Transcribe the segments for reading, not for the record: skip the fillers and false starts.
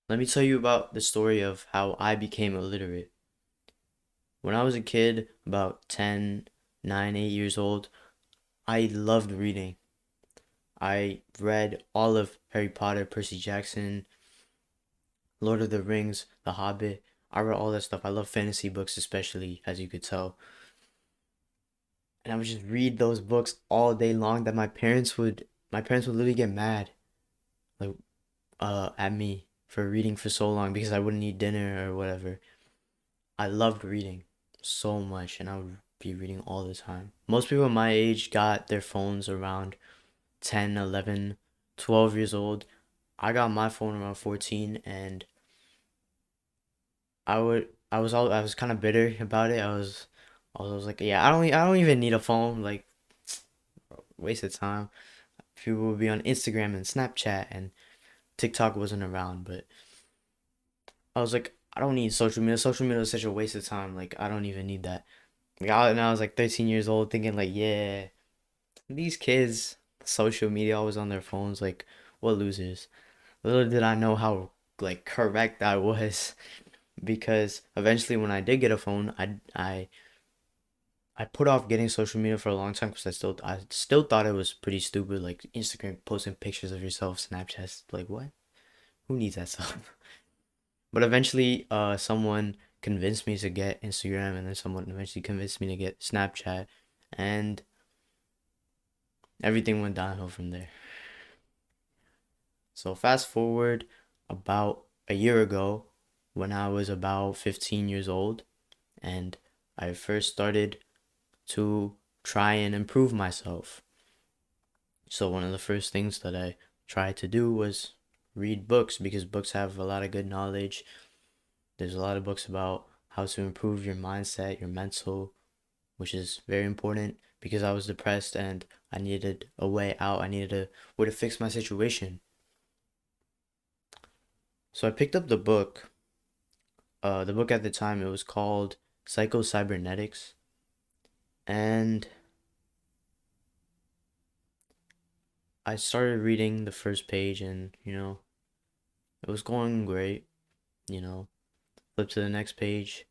Let me tell you about the story of how I became illiterate. When I was a kid, about 10, 9, 8 years old, I loved reading. I read all of Harry Potter, Percy Jackson, Lord of the Rings, The Hobbit. I read all that stuff. I love fantasy books especially, as you could tell. And I would just read those books all day long that my parents would literally get mad like at me for reading for so long because I wouldn't eat dinner or whatever. I loved reading so much and I would be reading all the time. Most people my age got their phones around 10, 11, 12 years old. I got my phone around 14 and I was kind of bitter about it. I was like, yeah, I don't even need a phone, like waste of time. People would be on Instagram and Snapchat and TikTok wasn't around, but I was like, I don't need social media. Social media is such a waste of time. Like I don't even need that. And I was like 13 years old thinking like, yeah, these kids, social media always on their phones, like what losers. Little did I know how like correct I was because eventually when I did get a phone, I put off getting social media for a long time because I still thought it was pretty stupid, like Instagram posting pictures of yourself, Snapchat, like what? Who needs that stuff? But eventually, someone convinced me to get Instagram, and then someone eventually convinced me to get Snapchat, and everything went downhill from there. So fast forward about a year ago, when I was about 15 years old, and I first started to try and improve myself. So one of the first things that I tried to do was read books because books have a lot of good knowledge. There's a lot of books about how to improve your mindset, your mental, which is very important because I was depressed and I needed a way out. I needed a way to fix my situation. So I picked up the book. The book at the time it was called Psycho Cybernetics, and I started reading the first page, and it was going great. You know, flip to the next page,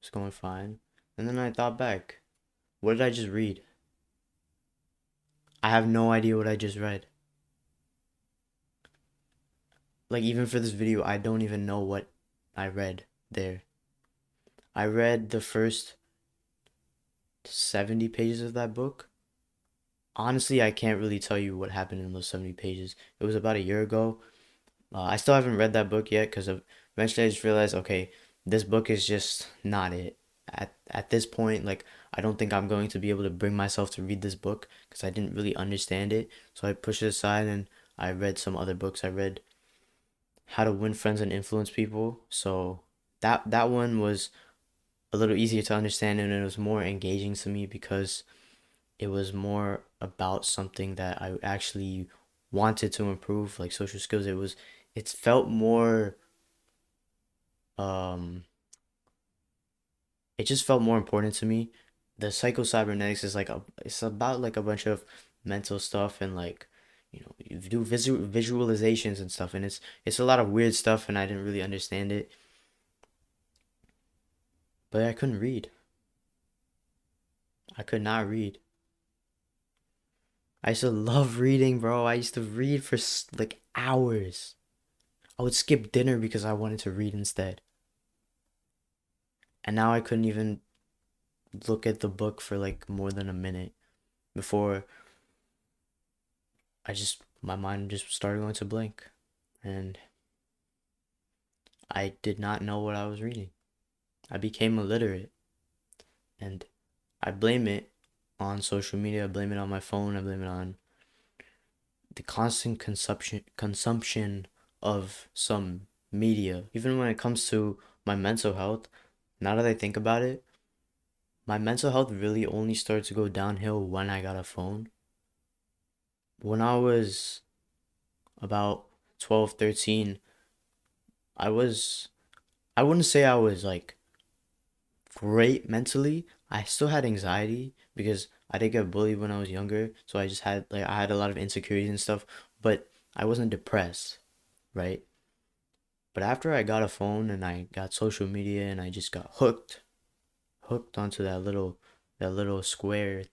it's going fine, and then I thought back, what did I just read? I have no idea what I just read. Like even for this video, I don't even know what I read there. I read the first 70 pages of that book. Honestly, I can't really tell you what happened in those 70 pages. It was about a year ago. I still haven't read that book yet because eventually I just realized, okay, this book is just not it. At this point, like I don't think I'm going to be able to bring myself to read this book because I didn't really understand it. So I pushed it aside and I read some other books. I read How to Win Friends and Influence People. So that one was a little easier to understand and it was more engaging to me because it was more about something that I actually wanted to improve, like social skills. It felt more um it just felt more important to me. The psycho cybernetics is it's about like a bunch of mental stuff and like you do visualizations and stuff and it's a lot of weird stuff and I didn't really understand it, but I couldn't read. I could not read. I used to love reading, bro. I used to read for like hours. I would skip dinner because I wanted to read instead. And now I couldn't even look at the book for like more than a minute before my mind just started going to blank. And I did not know what I was reading. I became illiterate. And I blame it on social media. I blame it on my phone. I blame it on the constant consumption of some media. Even when it comes to my mental health, now that I think about it, my mental health really only started to go downhill when I got a phone. When I was about 12, 13, I was, I wouldn't say I was like great mentally. I still had anxiety because I did get bullied when I was younger. So I had a lot of insecurities and stuff, but I wasn't depressed, right? But after I got a phone and I got social media and I just got hooked onto that little square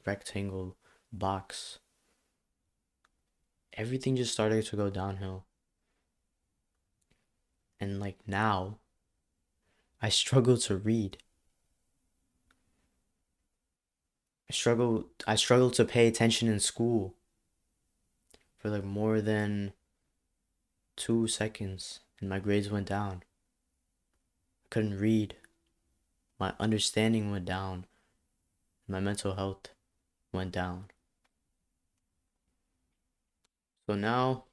rectangle box, everything just started to go downhill. And like now, I struggle to read. I struggle to pay attention in school for like more than 2 seconds and my grades went down. I couldn't read. My understanding went down. My mental health went down. So now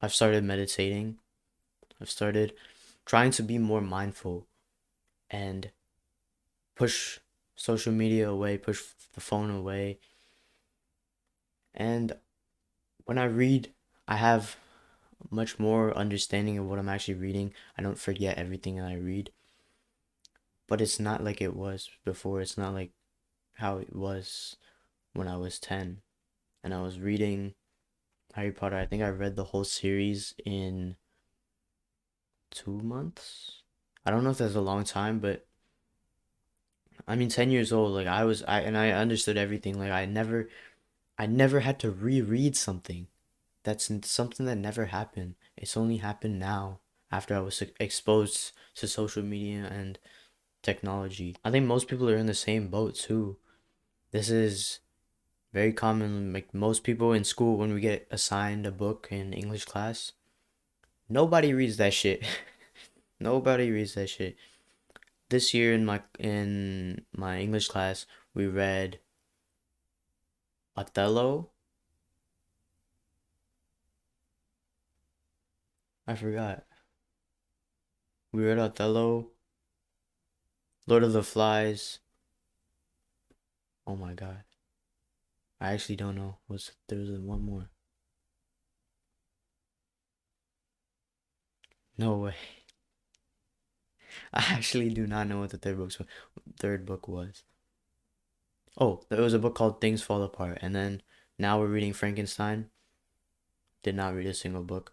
I've started meditating. I've started trying to be more mindful and push social media away, push the phone away. And when I read, I have much more understanding of what I'm actually reading. I don't forget everything that I read. But it's not like it was before. It's not like how it was when I was 10 and I was reading Harry Potter. I think I read the whole series in 2 months. I don't know if that's a long time, but I mean, 10 years old, like I understood everything. Like I never had to reread something. That's something that never happened. It's only happened now after I was exposed to social media and technology. I think most people are in the same boat too. This is very common. Like most people in school, when we get assigned a book in English class, nobody reads that shit. Nobody reads that shit. This year in my English class, we read Othello. I forgot. We read Othello, Lord of the Flies. Oh my God. I actually don't know. There was one more. No way. I actually do not know what the third book was. Oh, there was a book called Things Fall Apart, and then now we're reading Frankenstein. Did not read a single book.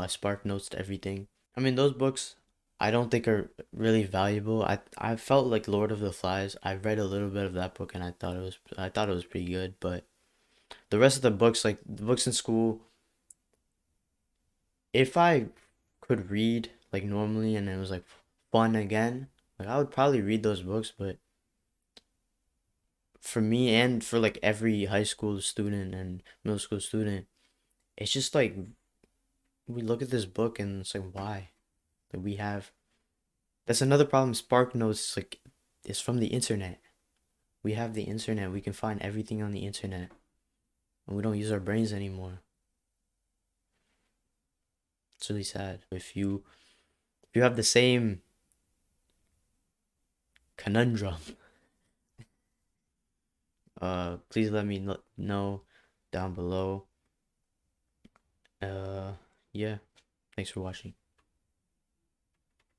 Spark Notes to everything. I mean, those books I don't think are really valuable. I felt like Lord of the Flies. I read a little bit of that book and I thought it was pretty good, but the rest of the books, like the books in school, if I could read like normally and it was like fun again, like I would probably read those books, but for me and for like every high school student and middle school student, it's just like we look at this book and it's like why? Like we have that's another problem. Spark Notes like is from the internet. We have the internet. We can find everything on the internet, and we don't use our brains anymore. It's really sad. If you have the same conundrum, please let me know down below. Uh, yeah. Thanks for watching.